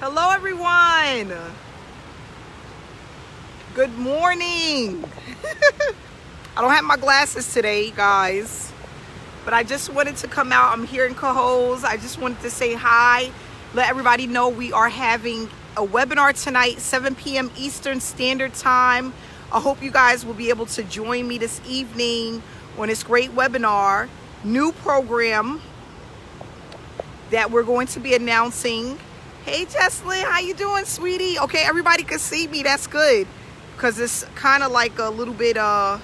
Hello, everyone. Good morning. I don't have my glasses today, guys, but I just wanted to come out. I'm here in Cohoes. I just wanted to say hi, let everybody know we are having a webinar tonight, 7 p.m. Eastern Standard Time. I hope you guys will be able to join me this evening on this great webinar, new program that we're going to be announcing. Hey Jesslyn, how you doing, sweetie? Okay, everybody can see me. That's good, because it's kind of like a little bit the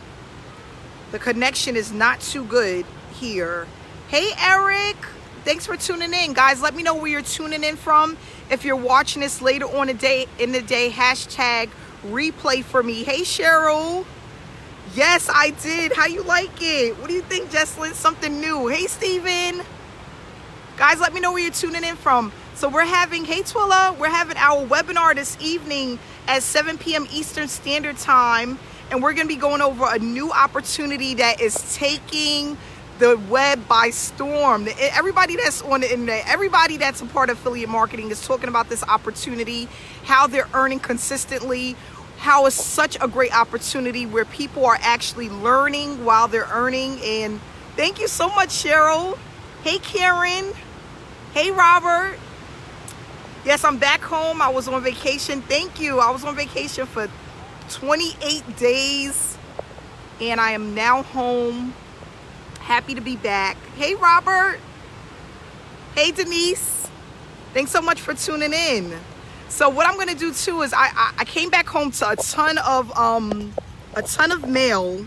connection is not too good here. Hey Eric, thanks for tuning in, guys. Let me know where you're tuning in from. If you're watching this later on in the day, hashtag replay for me. Hey Cheryl. Yes, I did. How you like it? What do you think, Jesslyn? Something new. Hey Steven. Guys, let me know where you're tuning in from. So we're having, hey Twilla, we're having our webinar this evening at 7 p.m. Eastern Standard Time. And we're going to be going over a new opportunity that is taking the web by storm. Everybody that's on the internet, everybody that's a part of affiliate marketing is talking about this opportunity, how they're earning consistently, how it's such a great opportunity where people are actually learning while they're earning. And thank you so much, Cheryl. Hey Karen. Hey Robert. Yes, I'm back home. I was on vacation. Thank you. I was on vacation for 28 days and I am now home. Happy to be back. Hey Robert. Hey Denise. Thanks so much for tuning in. So what I'm going to do too is I came back home to a ton of mail.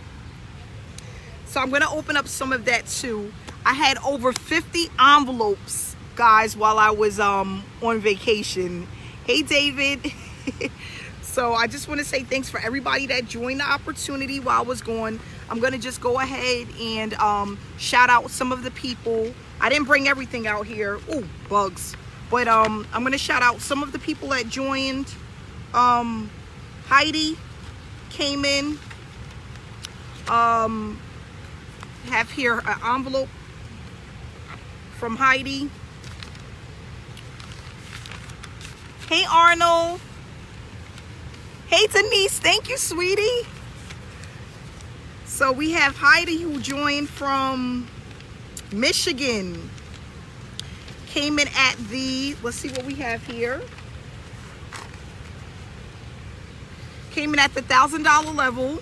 So I'm going to open up some of that too. I had over 50 envelopes, guys, while I was on vacation. Hey David. So I just want to say thanks for everybody that joined the opportunity while I was gone. I'm going to just go ahead and shout out some of the people. I didn't bring everything out here. Ooh, bugs. But I'm going to shout out some of the people that joined. Heidi came in. Have here an envelope from Heidi. Hey Arnold. Hey Denise, thank you, sweetie. So we have Heidi who joined from Michigan. Came in at the, let's see what we have here. Came in at the $1,000 level.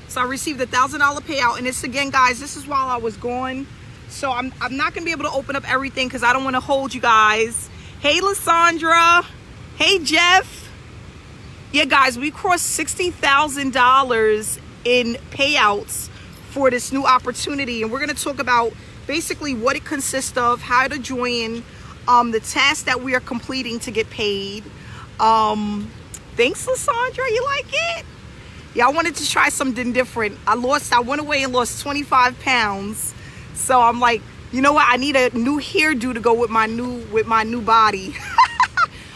So I received a $1,000 payout. And this again, guys, this is while I was gone. So I'm not going to be able to open up everything because I don't want to hold you guys. Hey, Lysandra. Hey, Jeff. Yeah, guys, we crossed $60,000 in payouts for this new opportunity. And we're going to talk about basically what it consists of, how to join, the tasks that we are completing to get paid. Thanks, Lysandra. You like it? Yeah, I wanted to try something different. I went away and lost 25 pounds. So I'm like, you know what? I need a new hairdo to go with my new body.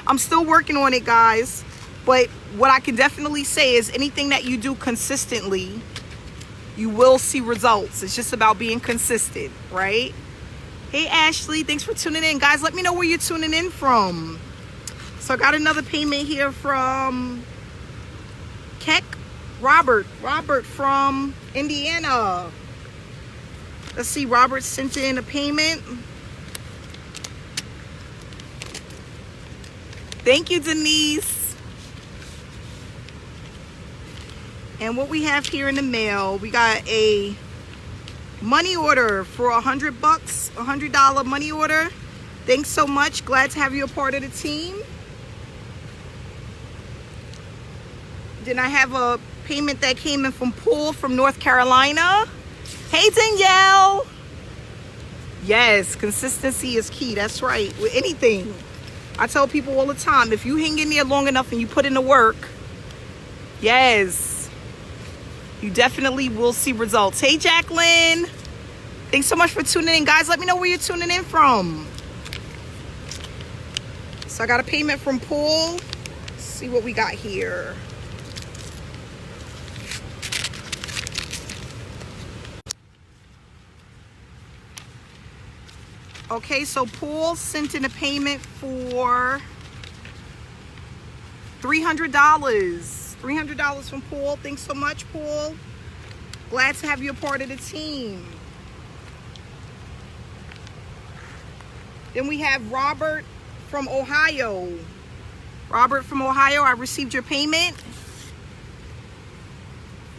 I'm still working on it, guys. But what I can definitely say is anything that you do consistently, you will see results. It's just about being consistent, right? Hey, Ashley, thanks for tuning in. Guys, let me know where you're tuning in from. So I got another payment here from Keck Robert from Indiana. Let's see, Robert sent in a payment. Thank you, Denise. And what we have here in the mail, we got a money order for $100, $100 money order. Thanks so much. Glad to have you a part of the team. Then I have a payment that came in from Paul from North Carolina. Hey, Danielle. Yes, consistency is key. That's right. With anything. I tell people all the time, if you hang in there long enough and you put in the work, yes, you definitely will see results. Hey, Jacqueline. Thanks so much for tuning in. Guys, let me know where you're tuning in from. So I got a payment from Paul. Let's see what we got here. Okay, so Paul sent in a payment for $300. $300 from Paul. Thanks so much, Paul. Glad to have you a part of the team. Then we have Robert from Ohio. Robert from Ohio, I received your payment.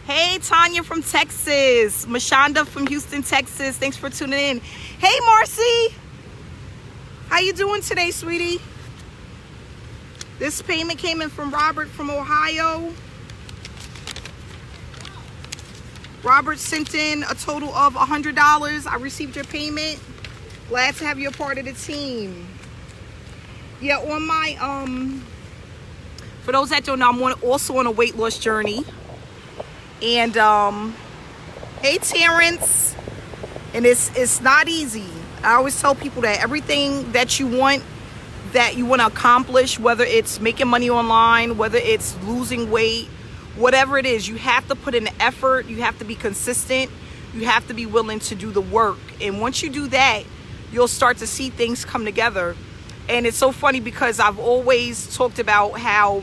Hey, Tanya from Texas. Mashonda from Houston, Texas. Thanks for tuning in. Hey, Marcy. How you doing today, sweetie? This payment came in from Robert from Ohio. Robert sent in a total of $100. I received your payment. Glad to have you a part of the team. Yeah, on my, for those that don't know, I'm also on a weight loss journey. And, hey, Terrence. And it's not easy. I always tell people that everything that you want to accomplish, whether it's making money online, whether it's losing weight, whatever it is, you have to put in the effort. You have to be consistent. You have to be willing to do the work. And once you do that, you'll start to see things come together. And it's so funny because I've always talked about how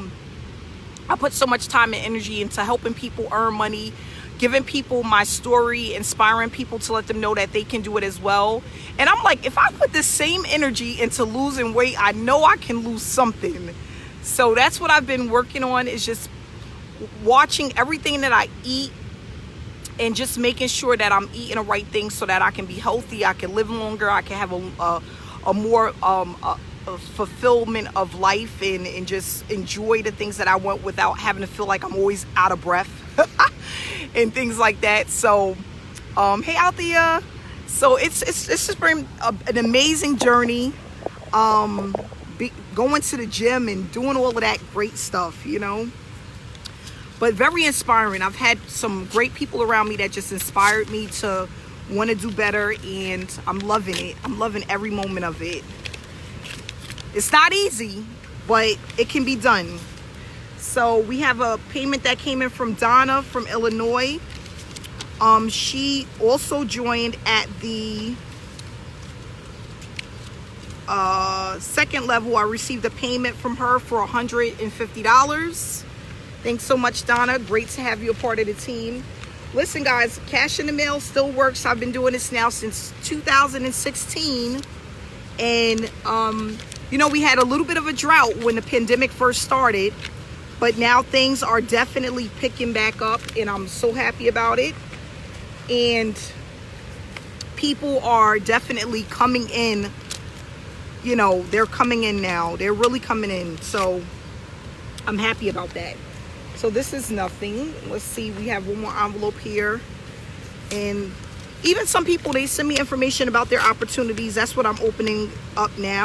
I put so much time and energy into helping people earn money, giving people my story, inspiring people to let them know that they can do it as well. And I'm like, if I put the same energy into losing weight, I know I can lose something. So that's what I've been working on, is just watching everything that I eat and just making sure that I'm eating the right things so that I can be healthy, I can live longer, I can have a more fulfillment of life and just enjoy the things that I want without having to feel like I'm always out of breath and things like that. So hey, Althea. So it's just been an amazing journey, going to the gym and doing all of that great stuff, you know, but very inspiring. I've had some great people around me that just inspired me to want to do better, and I'm loving it. I'm loving every moment of it. It's not easy, but it can be done. So we have a payment that came in from Donna from Illinois. She also joined at the second level. I received a payment from her for $150. Thanks so much, Donna. Great to have you a part of the team. Listen, guys, cash in the mail still works. I've been doing this now since 2016. And, you know, we had a little bit of a drought when the pandemic first started. But now things are definitely picking back up, and I'm so happy about it. And people are definitely coming in. You know, they're coming in now. They're really coming in. So I'm happy about that. So this is nothing. Let's see. We have one more envelope here. And even some people, they send me information about their opportunities. That's what I'm opening up now.